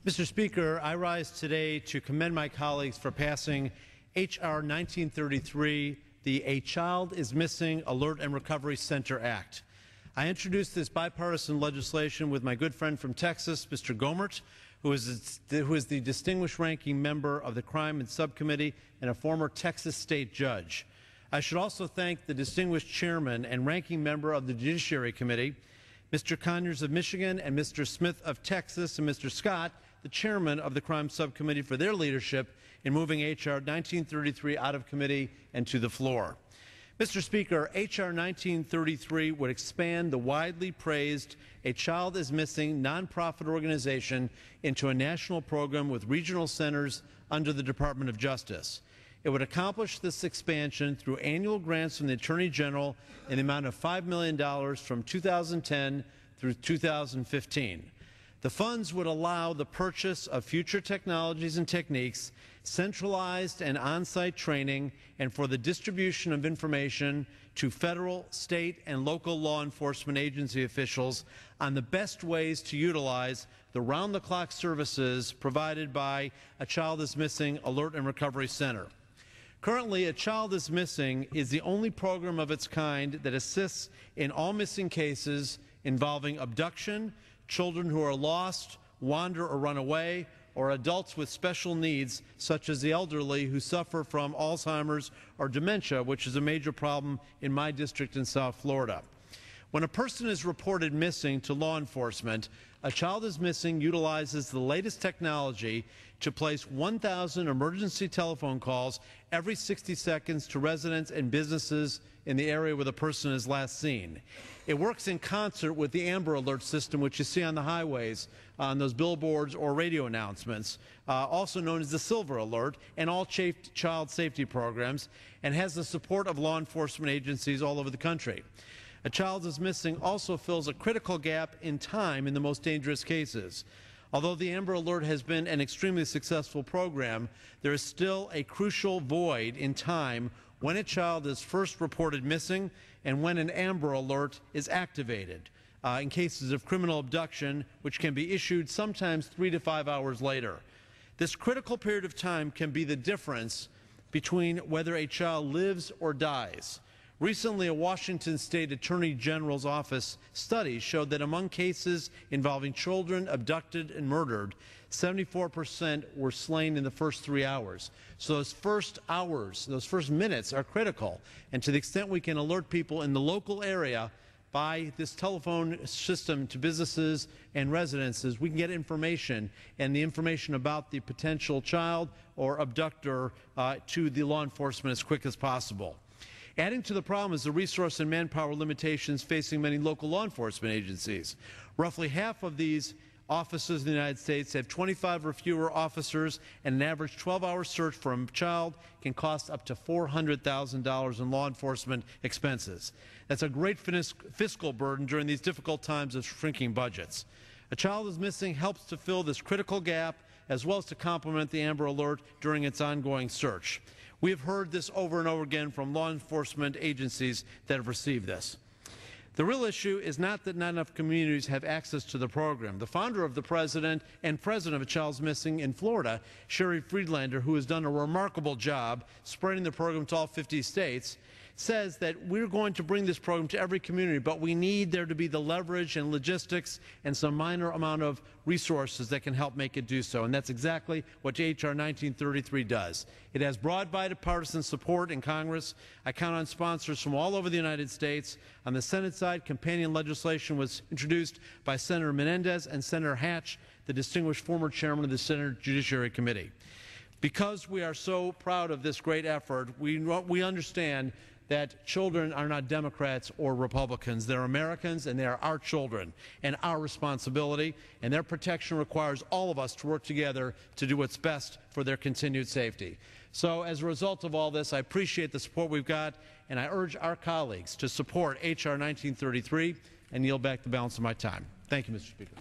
Mr. Speaker, I rise today to commend my colleagues for passing H.R. 1933, the A Child is Missing Alert and Recovery Center Act. I introduced this bipartisan legislation with my good friend from Texas, Mr. Gomert, who is the distinguished ranking member of the Crime and Subcommittee and a former Texas state judge. I should also thank the distinguished chairman and ranking member of the Judiciary Committee, Mr. Conyers of Michigan, and Mr. Smith of Texas, and Mr. Scott, the chairman of the Crime Subcommittee, for their leadership in moving H.R. 1933 out of committee and to the floor. Mr. Speaker, H.R. 1933 would expand the widely praised A Child is Missing nonprofit organization into a national program with regional centers under the Department of Justice. It would accomplish this expansion through annual grants from the Attorney General in the amount of $5 million from 2010 through 2015. The funds would allow the purchase of future technologies and techniques, centralized and on-site training, and for the distribution of information to federal, state, and local law enforcement agency officials on the best ways to utilize the round-the-clock services provided by A Child is Missing Alert and Recovery Center. Currently, A Child is Missing is the only program of its kind that assists in all missing cases involving abduction, children who are lost, wander or run away, or adults with special needs, such as the elderly who suffer from Alzheimer's or dementia, which is a major problem in my district in South Florida. When a person is reported missing to law enforcement, A Child is Missing utilizes the latest technology to place 1,000 emergency telephone calls every 60 seconds to residents and businesses in the area where the person is last seen. It works in concert with the Amber Alert system, which you see on the highways, on those billboards or radio announcements, also known as the Silver Alert, and all child safety programs, and has the support of law enforcement agencies all over the country. A Child is Missing also fills a critical gap in time in the most dangerous cases. Although the Amber Alert has been an extremely successful program, there is still a crucial void in time when a child is first reported missing and when an Amber Alert is activated in cases of criminal abduction, which can be issued sometimes 3 to 5 hours later. This critical period of time can be the difference between whether a child lives or dies. Recently, a Washington State Attorney General's Office study showed that among cases involving children abducted and murdered, 74% were slain in the first 3 hours. So those first hours, those first minutes are critical. And to the extent we can alert people in the local area by this telephone system to businesses and residences, we can get information, and the information about the potential child or abductor to the law enforcement as quick as possible. Adding to the problem is the resource and manpower limitations facing many local law enforcement agencies. Roughly half of these offices in the United States have 25 or fewer officers, and an average 12-hour search for a child can cost up to $400,000 in law enforcement expenses. That's a great fiscal burden during these difficult times of shrinking budgets. A Child is Missing helps to fill this critical gap, as well as to complement the Amber Alert during its ongoing search. We have heard this over and over again from law enforcement agencies that have received this. The real issue is not that not enough communities have access to the program. The founder of the president and president of A Child is Missing in Florida, Sherry Friedlander, who has done a remarkable job spreading the program to all 50 states, says that we're going to bring this program to every community, but we need there to be the leverage and logistics and some minor amount of resources that can help make it do so. And that's exactly what H.R. 1933 does. It has broad bipartisan support in Congress. I count on sponsors from all over the United States. On the Senate side, companion legislation was introduced by Senator Menendez and Senator Hatch, the distinguished former chairman of the Senate Judiciary Committee. Because we are so proud of this great effort, we understand that children are not Democrats or Republicans. They're Americans, and they are our children and our responsibility, and their protection requires all of us to work together to do what's best for their continued safety. So as a result of all this, I appreciate the support we've got, and I urge our colleagues to support H.R. 1933 and yield back the balance of my time. Thank you, Mr. Speaker.